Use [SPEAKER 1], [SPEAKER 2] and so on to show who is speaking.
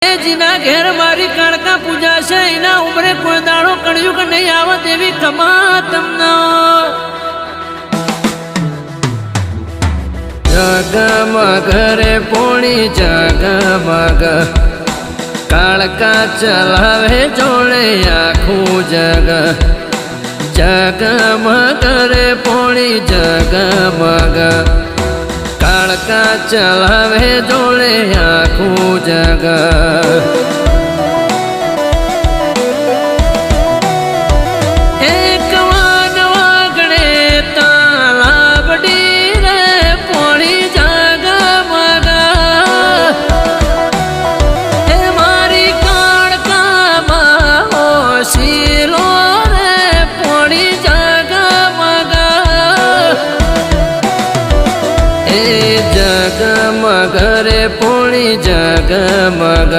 [SPEAKER 1] જીના ઘેર મારી કાળકા પૂજા છે એના ઉમરે કોઈ દાડો કળિયુગ નહીં આવત એવી કમા તમને જગમગ રે પોણી જગમગ કાળકા ચલાવે જોડે આખું જગ જગમગ રે પોણી જગમગ કાળકા ચલાવે જોડે આખું જગ એક વાન વાગડે તાલાબડી રે પોણી જગમગ એ મારી કાળકામાં હોશીલો રે પોણી જગમગ એ જગમગ રે પોણી જગમગ